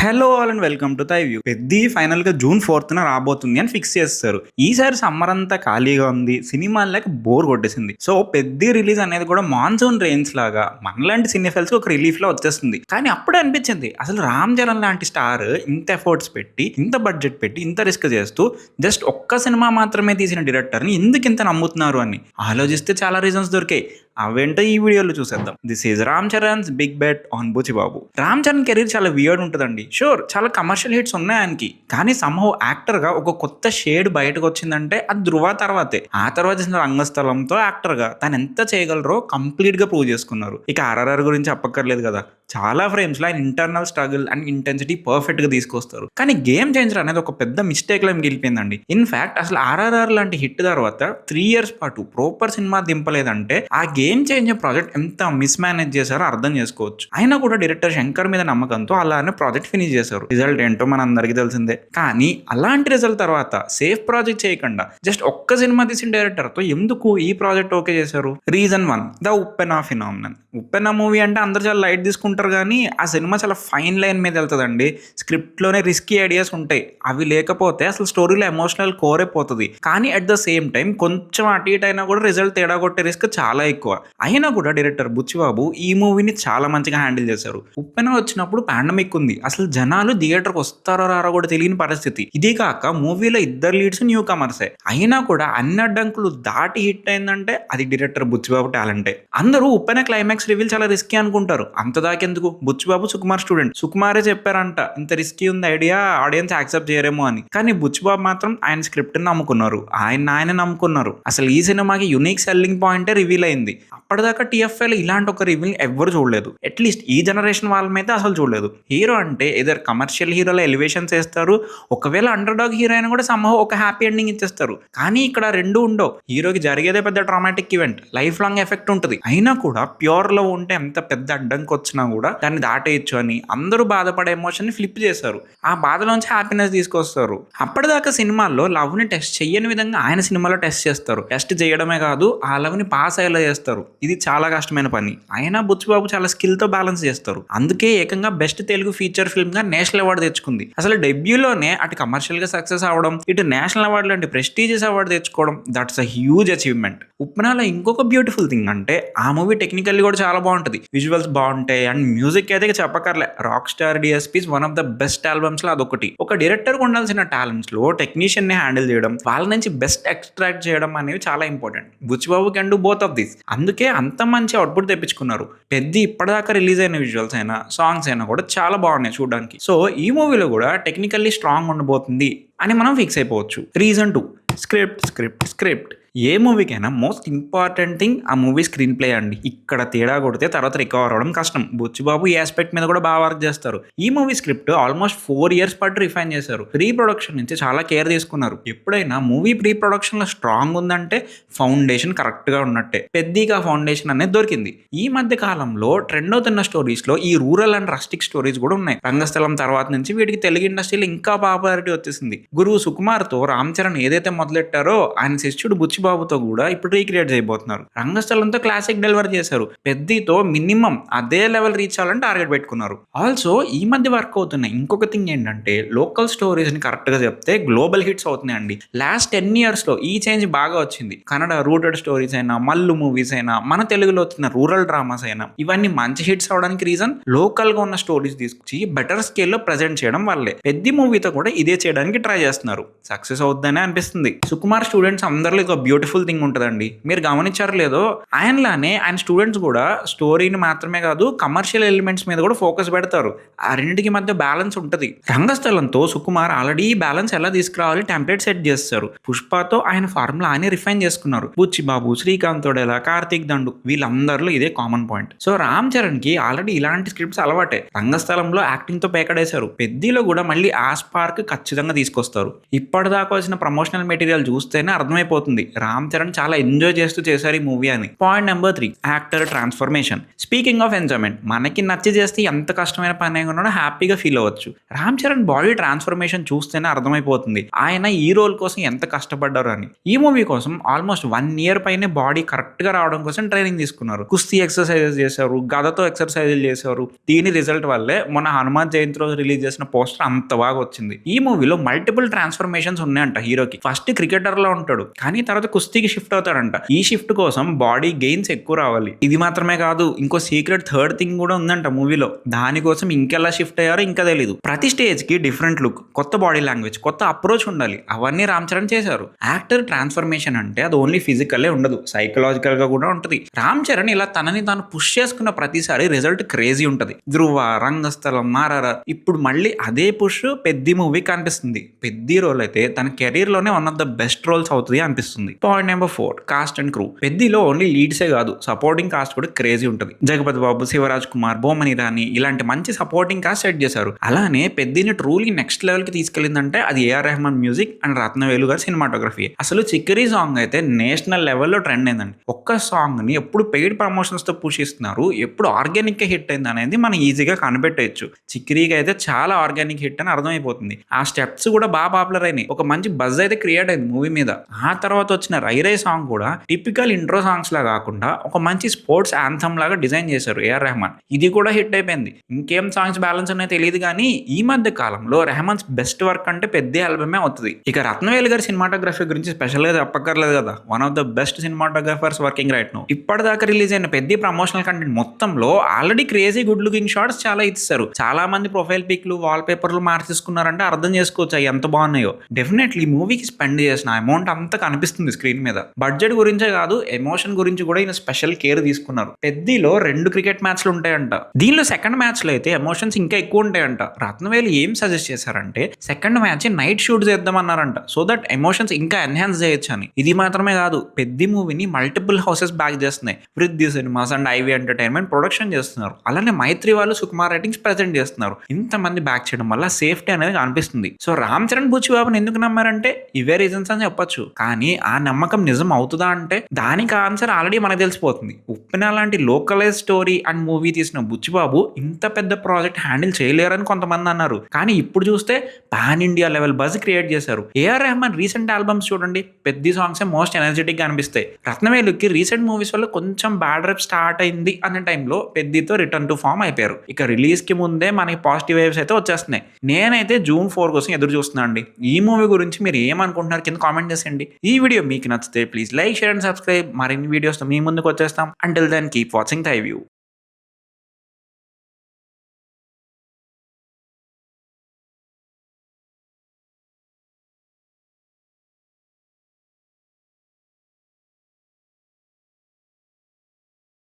Hello all and welcome to view. Peddi final గా June 4th రాబోతుంది అని ఫిక్స్ చేస్తారు. ఈసారి సమ్మర్ అంతా ఖాళీగా ఉంది, సినిమాలకు బోర్ కొట్టేసింది. సో పెద్ది రిలీజ్ అనేది కూడా మాన్సూన్ రెయిన్స్ లాగా మనలాంటి సినిఫెల్స్ ఒక రిలీఫ్ లో వచ్చేస్తుంది. కానీ అప్పుడే అనిపించింది అసలు రామ్ చరణ్ లాంటి స్టార్ ఇంత ఎఫర్ట్స్ పెట్టి, ఇంత బడ్జెట్ పెట్టి, ఇంత రిస్క్ చేస్తూ జస్ట్ ఒక్క సినిమా మాత్రమే తీసిన డైరెక్టర్ ని ఎందుకు ఇంత నమ్ముతున్నారు అని ఆలోచిస్తే చాలా రీజన్స్ దొరికాయి. అవేంటో ఈ వీడియోలో చూసేద్దాం. This is Ram Charan's big bet on Buchibabu. Ram Charan career చాలా వియర్డ్ ఉంటుందండి. షూర్ చాలా కమర్షియల్ హిట్స్ ఉన్నాయి ఆయనకి, కానీ సంహౌ యాక్టర్ గా ఒక కొత్త షేడ్ బయటకు వచ్చిందంటే అది ధృవ తర్వాతే. ఆ తర్వాత చేసిన రంగస్థలంతో యాక్టర్ గా తను ఎంత చేయగలరో కంప్లీట్ గా ప్రూవ్ చేసుకున్నారు. ఇక ఆర్ఆర్ఆర్ గురించి చెప్పక్కర్లేదు కదా, చాలా ఫ్రేమ్స్ లో ఆయన internal struggle and intensity perfect గా తీసుకొస్తారు. కానీ గేమ్ చేంజర్ అనేది ఒక పెద్ద మిస్టేక్ లో గెలిపోయిందండి. ఇన్ఫాక్ట్ అసలు ఆర్ఆర్ఆర్ లాంటి హిట్ తర్వాత 3 years పాటు ప్రాపర్ సినిమా దింపలేదంటే ఆ గేమ్ చేంజర్ ప్రాజెక్ట్ ఎంత మిస్ మేనేజ్ చేశారో అర్థం చేసుకోవచ్చు. అయినా కూడా డైరెక్టర్ శంకర్ మీద నమ్మకంతో అలానే ప్రాజెక్ట్ ఫినిష్ చేశారు. రిజల్ట్ ఏంటో మన అందరికీ తెలిసిందే. కానీ అలాంటి రిజల్ట్ తర్వాత సేఫ్ ప్రాజెక్ట్ చేయకుండా జస్ట్ ఒక్క సినిమా తీసిన డైరెక్టర్ తో ఎందుకు ఈ ప్రాజెక్ట్ ఓకే చేశారు? Reason 1, the Uppena phenomenon. Uppena movie అంటే అందరు చాలా లైట్ తీసుకుంటారు, కానీ ఆ సినిమా చాలా ఫైన్ లైన్ మీద వెళ్తుందండి. స్క్రిప్ట్ లోనే రిస్కీ ఐడియాస్ ఉంటాయి, అవి లేకపోతే అసలు స్టోరీలో ఎమోషనల్ కోర్ అయిపోతుంది. కానీ అట్ ద సేమ్ టైం కొంచెం అటు ఇటు అయినా కూడా రిజల్ట్ తేడా కొట్టే రిస్క్ చాలా ఎక్కువ. అయినా కూడా డైరెక్టర్ బుచ్చిబాబు ఈ మూవీని చాలా మంచిగా హ్యాండిల్ చేశారు. ఉప్పెన వచ్చినప్పుడు పాండమిక్ ఉంది, అసలు జనాలు థియేటర్కి వస్తారో రారో కూడా తెలియని పరిస్థితి. ఇది కాక మూవీలో ఇద్దరు లీడ్స్ న్యూ కమర్సే. అయినా కూడా అన్ని అడ్డంకులు దాటి హిట్ అయిందంటే అది డైరెక్టర్ బుచ్చిబాబు టాలెంటే. అందరూ ఉప్పెన క్లైమాక్స్ రివీల్ చాలా రిస్కీ అనుకుంటారు. అంత దాకెందుకు, బుచ్చిబాబు సుకుమార్ స్టూడెంట్, సుకుమారే చెప్పారంట ఇంత రిస్కీ ఉంది ఐడియా, ఆడియన్స్ యాక్సెప్ట్ చేయరేమో అని. కానీ బుచ్చిబాబు మాత్రం ఆయన స్క్రిప్ట్ నమ్ముకున్నారు, ఆయన నమ్ముకున్నారు. అసలు ఈ సినిమాకి యునిక్ సెల్లింగ్ పాయింటే రివీల్ అయింది. అప్పటిదాకా టీఎఫ్ఐలో ఇలాంటి ఒక రివీల్ ఎవ్వరు చూడలేదు, అట్లీస్ట్ ఈ జనరేషన్ వాళ్ళమైతే అసలు చూడలేదు. హీరో అంటే ఏదర్ కమర్షియల్ హీరోలో ఎలివేషన్స్ వేస్తారు, ఒకవేళ అండర్ డాగ్ హీరో అయినా కూడా సంహౌ ఒక హ్యాపీ ఎండింగ్ ఇచ్చేస్తారు. కానీ ఇక్కడ రెండు ఉండవు. హీరోకి జరిగేదే పెద్ద traumatic event, life long effect ఉంటుంది. అయినా కూడా ప్యూర్ లో ఉంటే ఎంత పెద్ద అడ్డంకి వచ్చినా కూడా దాన్ని దాటేయచ్చు అని అందరూ బాధపడే ఎమోషన్ ని ఫ్లిప్ చేశారు. ఆ బాధలోంచి హ్యాపీనెస్ తీసుకొస్తారు. అప్పటిదాకా సినిమాల్లో లవ్ ని టెస్ట్ చేయని విధంగా ఆయన సినిమాలో టెస్ట్ చేస్తారు. టెస్ట్ చేయడమే కాదు, ఆ లవ్ ని పాస్ అయ్యేలా చేస్తారు. ఇది చాలా కష్టమైన పని. అయినా బుచ్చిబాబు చాలా స్కిల్ తో బ్యాలెన్స్ చేస్తారు. అందుకే ఏకంగా బెస్ట్ తెలుగు ఫీచర్ ఫిల్మ్ గా నేషనల్ అవార్డు తెచ్చుకుంది. అసలు డెబ్యూలోనే అటు కమర్షియల్ గా సక్సెస్ అవడం, ఇటు నేషనల్ అవార్డు లాంటి ప్రెస్టీజియస్ అవార్డు తెచ్చుకోవడం, దట్స్ అ హ్యూజ్ అచీవ్మెంట్. ఉప్పెనలో ఇంకొక బ్యూటిఫుల్ థింగ్ అంటే ఆ మూవీ టెక్నికల్లీ కూడా చాలా బాగుంటుంది. విజువల్స్ బాగుంటాయి అండ్ మ్యూజిక్ అయితే చెప్పకర్లే. Rock star DSP's one of the best albums లో అదొకటి. ఒక డైరెక్టర్ ఉండాల్సిన టాలెంట్స్ లో టెక్నీషియన్ ని హ్యాండిల్ చేయడం, వాళ్ళ నుంచి బెస్ట్ ఎక్స్ట్రాక్ట్ చేయడం అనేవి చాలా important. Buchibabu can do both of this. అందుకే అంత మంచి అవుట్పుట్ తెప్పించుకున్నారు. పెద్ద ఇప్పటిదాకా రిలీజ్ అయిన విజువల్స్ అయినా సాంగ్స్ అయినా కూడా చాలా బాగున్నాయి చూడడానికి. సో ఈ మూవీలో కూడా టెక్నికల్లీ స్ట్రాంగ్ ఉండబోతుంది అని మనం ఫిక్స్ అయిపోవచ్చు. Reason 2, script. ఏ మూవీకైనా మోస్ట్ ఇంపార్టెంట్ థింగ్ ఆ మూవీ స్క్రీన్ ప్లే అండి. ఇక్కడ తేడా కొడితే తర్వాత రికవర్ అవ్వడం కష్టం. బుచ్చిబాబు ఈ ఆస్పెక్ట్ మీద కూడా బాగా వర్క్ చేస్తారు. ఈ మూవీ స్క్రిప్ట్ ఆల్మోస్ట్ 4 years పాటు రిఫైన్ చేశారు. ప్రీ ప్రొడక్షన్ నుంచి చాలా కేర్ తీసుకున్నారు. ఎప్పుడైనా మూవీ ప్రీ ప్రొడక్షన్ లో స్ట్రాంగ్ ఉందంటే ఫౌండేషన్ కరెక్ట్ గా ఉన్నట్టే. పెద్దగా ఫౌండేషన్ అనేది దొరికింది. ఈ మధ్య కాలంలో ట్రెండ్ అవుతున్న స్టోరీస్ లో ఈ రూరల్ అండ్ రస్టిక్ స్టోరీస్ కూడా ఉన్నాయి. రంగస్థలం తర్వాత నుంచి వీటికి తెలుగు ఇండస్ట్రీలో ఇంకా పాపులారిటీ వచ్చేసింది. గురువు సుకుమార్ తో రామ్ చరణ్ ఏదైతే మొదలెట్టారో ఆయన శిష్యుడు బుచ్చిబాబుతో కూడా ఇప్పుడు రీక్రియేట్ చేయబోతున్నారు. రంగస్థలంతో క్లాసిక్ డెలివరీ చేశారు. పెద్దతో మినిమం అదే లెవెల్ రీచ్ అవ్వాలని టార్గెట్ పెట్టుకున్నారు. ఆల్సో ఈ మధ్య వర్క్ అవుతున్నాయి. ఇంకొక థింగ్ ఏంటంటే లోకల్ స్టోరీస్ ని కరెక్ట్ గా చెప్తే గ్లోబల్ హిట్స్ అవుతున్నాయండి. లాస్ట్ 10 years లో ఈ చేంజ్ బాగా వచ్చింది. కన్నడ రూటెడ్ స్టోరీస్ అయినా, మల్లు మూవీస్ అయినా, మన తెలుగులో వచ్చిన రూరల్ డ్రామాస్ అయినా, ఇవన్నీ మంచి హిట్స్ అవడానికి రీజన్ లోకల్ గా ఉన్న స్టోరీస్ తీసుకొచ్చి బెటర్ స్కేల్ లో ప్రెజెంట్ చేయడం వల్లే. పెద్ద మూవీతో కూడా ఇదే చేయడానికి ట్రై చేస్తున్నారు. సక్సెస్ అవుతుందనే అనిపిస్తుంది. సుకుమార్ స్టూడెంట్స్ అందరిలో ఒక బ్యూటిఫుల్ థింగ్ ఉంటుందండి. మీరు గమనించారు లేదో, ఆయనలానే ఆయన స్టూడెంట్స్ కూడా స్టోరీని మాత్రమే కాదు కమర్షియల్ ఎలిమెంట్స్ మీద కూడా ఫోకస్ పెడతారు. ఆ రెండింటికి మధ్య బ్యాలెన్స్ ఉంటుంది. రంగస్థలంతో సుకుమార్ ఆల్రెడీ బ్యాలెన్స్ ఎలా తీసుకురావాలి టెంప్లెట్ సెట్ చేస్తారు. పుష్పతో ఆయన ఫార్ములా ఆయన రిఫైన్ చేసుకున్నారు. బుచ్చిబాబు, శ్రీకాంత్ తోడేలా, కార్తీక్ దండు వీళ్ళందరిలో ఇదే common point. So Ram Charan కి ఆల్రెడీ ఇలాంటి స్క్రిప్ట్స్ అలవాటే. రంగస్థలంలో యాక్టింగ్ తో పేకడేశారు. పెద్దలో కూడా మళ్ళీ ఆ స్పార్క్ ఖచ్చితంగా తీసుకొస్తారు. ఇప్పటిదాకా వచ్చిన ప్రమోషనల్ మెటీరియల్ చూస్తేనే అర్థమైపోతుంది రామ్ చరణ్ చాలా ఎంజాయ్ చేస్తూ చేశారు ఈ మూవీ అని. Point number 3, actor transformation. Speaking of enjoyment, మనకి నచ్చి చేస్తే ఎంత కష్టమైన పని అయినా హ్యాపీగా ఫీల్ అవ్వచ్చు. రామ్ చరణ్ బాడీ ట్రాన్స్ఫర్మేషన్ చూస్తేనే అర్థమైపోతుంది ఆయన ఈ రోల్ కోసం ఎంత కష్టపడ్డారు అని. ఈ మూవీ కోసం ఆల్మోస్ట్ 1 year పైనే బాడీ కరెక్ట్ గా రావడం కోసం ట్రైనింగ్ తీసుకున్నారు. కుస్తీ ఎక్సర్సైజెస్ చేశారు, గదతో ఎక్సర్సైజులు చేశారు. దీని రిజల్ట్ వల్లే మొన్న హనుమాన్ జయంతి రోజు రిలీజ్ చేసిన పోస్టర్ అంత బాగా వచ్చింది. ఈ మూవీలో మల్టిపుల్ ట్రాన్స్ఫర్మేషన్స్ ఉన్నాయంట హీరోకి. ఫస్ట్ క్రికెటర్ లో ఉంటాడు, కానీ తర్వాత కుస్తీకి షిఫ్ట్ అవుతాడంట. ఈ షిఫ్ట్ కోసం బాడీ గెయిన్స్ ఎక్కువ రావాలి. ఇది మాత్రమే కాదు, ఇంకో సీక్రెట్ థర్డ్ థింగ్ కూడా ఉందంట మూవీలో. దానికోసం ఇంకెలా షిఫ్ట్ అయ్యారో ఇంకా తెలీదు. ప్రతి స్టేజ్ కి డిఫరెంట్ లుక్, కొత్త బాడీ లాంగ్వేజ్, కొత్త అప్రోచ్ ఉండాలి. అవన్నీ రామ్ చరణ్ చేశారు. యాక్టర్ ట్రాన్స్ఫర్మేషన్ అంటే అది ఓన్లీ ఫిజికల్లే ఉండదు, సైకలాజికల్ గా కూడా ఉంటుంది. రామ్ చరణ్ ఇలా తనని తాను పుష్ చేసుకున్న ప్రతిసారి రిజల్ట్ క్రేజీ ఉంటది. ధ్రువ, రంగస్థలం, మారారా, ఇప్పుడు మళ్ళీ అదే పుష్ పెద్ది మూవీ కనిపిస్తుంది. పెద్ది రోల్ అయితే తన కెరీర్ లోనే one of the best roles అవుతుంది అనిపిస్తుంది. Point number 4, cast and crew. పెద్దిలో ఓన్లీ లీడ్సే కాదు, సపోర్టింగ్ కాస్ట్ కూడా క్రేజీ ఉంటుంది. జగపతి బాబు, శివరాజ్ కుమార్, బోమని రాణి ఇలాంటి మంచి సపోర్టింగ్ కాస్ట్ సెట్ చేశారు. అలానే పెద్దిని ట్రూలీ నెక్స్ట్ లెవెల్ కి తీసుకెళ్ళిందంటే అది AR Rahman music and Rathnavelu గారి సినిమాటోగ్రఫీ. అసలు చిక్కరీ సాంగ్ అయితే నేషనల్ లెవెల్లో ట్రెండ్ అయిందండి. ఒక్క సాంగ్ ని ఎప్పుడు పెయిడ్ ప్రమోషన్స్ తో పుష్ ఇస్తున్నారు, ఎప్పుడు ఆర్గానిక్ గా హిట్ అయింది అనేది మనం ఈజీగా కనిపెట్టేయచ్చు. చిక్కరీకి అయితే చాలా ఆర్గానిక్ హిట్ అని అర్థమైపోతుంది. ఆ స్టెప్స్ కూడా బాగా పాపులర్ అయినాయి. ఒక మంచి బజ్ అయితే క్రియేట్ అయింది మూవీ మీద. ఆ తర్వాత వచ్చిన రై రై సాంగ్ కూడా టిపికల్ ఇంట్రో సాంగ్స్ లా కాకుండా ఒక మంచి స్పోర్ట్స్ యాంథమ్ లాగా డిజైన్ చేశారు ఏఆర్ రెహమాన్. ఇది కూడా హిట్ అయిపోయింది. ఇంకేం సాంగ్స్ బ్యాలెన్స్ ఉన్నాయో తెలియదు కానీ ఈ మధ్య కాలంలో రెహమాన్స్ బెస్ట్ వర్క్ అంటే పెద్ద ఆల్బమే అవుతుంది. ఇక రత్నవేలు గారి సినిమాటోగ్రఫీ గురించి స్పెషల్ గా చెప్పక్కర్లేదు కదా, one of the best cinematographers working right now. ఇప్పటిదాకా రిలీజ్ అయిన పెద్ద ప్రమోషనల్ కంటెంట్ మొత్తంలో already crazy good looking shots చాలా ఇస్తారు. చాలా మంది ప్రొఫైల్ పిక్లు, వాల్ పేపర్లు మార్చేసుకున్నారంటే అర్థం చేసుకోవచ్చు అవి ఎంత బాగున్నాయో. డెఫినెట్లీ మూవీకి స్పెండ్ చేసిన అమౌంట్ అంతా కనిపిస్తుంది స్క్రీన్ మీద. బడ్జెట్ గురించే కాదు, ఎమోషన్ గురించి కూడా ఈయన స్పెషల్ కేర్ తీసుకున్నారు. పెద్దిలో 2 క్రికెట్ మ్యాచ్లు ఉంటాయంట. దీనిలో సెకండ్ మ్యాచ్ లో అయితే ఎమోషన్స్ ఇంకా ఎక్కువ ఉంటాయంట. రత్నవేలు ఏం సజెస్ట్ చేశారంటే సెకండ్ మ్యాచ్ నైట్ షూట్ చేద్దామన్నారంట, సో దట్ ఎమోషన్స్ ఇంకా ఎన్హాన్స్ చేయొచ్చు అని. ఇది మాత్రమే కాదు, పెద్ది మూవీని మల్టిపుల్ హౌసెస్ బ్యాక్ చేస్తున్నాయి. Prithvi cinemas and IV entertainment production చేస్తున్నారు. అలానే మైత్రి వాళ్ళు సుకుమార్ రైటింగ్స్ ప్రెజెంట్ చేస్తున్నారు. ఇంతమంది బ్యాక్ చేయడం వల్ల సేఫ్టీ అనేది అనిపిస్తుంది. సో రామ్ చరణ్ బుచ్చిబాబుని ఎందుకు నమ్మారంటే ఇవే రీజన్స్ అని చెప్పొచ్చు. కానీ ఆ నమ్మకం నిజం అవుతుందా అంటే దానికి ఆన్సర్ ఆల్రెడీ మనకు తెలిసిపోతుంది. ఉప్పెన లాంటి లోకలైజ్ స్టోరీ అండ్ మూవీ తీసిన బుచ్చిబాబు ఇంత పెద్ద ప్రాజెక్ట్ హ్యాండిల్ చేయలేరని కొంతమంది అన్నారు. కానీ ఇప్పుడు చూస్తే pan India level buzz create చేశారు. ఏఆర్ రెహమాన్ రీసెంట్ ఆల్బమ్స్ చూడండి, పెద్ద సాంగ్స్ మోస్ట్ ఎనర్జెటిక్ గా అనిపిస్తాయి. రత్నవేలుకి రీసెంట్ మూవీస్ వల్ల కొంచెం బ్యాడ్ రేప్ స్టార్ట్ అయింది అనే టైంలో పెద్దితో రిటర్న్ టు ఫామ్ అయిపోయారు. ఇక రిలీజ్ కి ముందే మనకి పాజిటివ్ వైబ్స్ అయితే వచ్చేస్తున్నాయి. నేనైతే June 4 కోసం ఎదురు చూస్తున్నా అండి. ఈ మూవీ గురించి మీరు ఏమనుకుంటున్నారు కింద కామెంట్ చేసేయండి. ఈ వీడియో మీకు నచ్చితే please like, share and subscribe. మరిన్ని వీడియోస్ మీ ముందుకు వచ్చేస్తాం. అంటిల్ దెన్ కీప్ వాచింగ్ థై వ్యూ.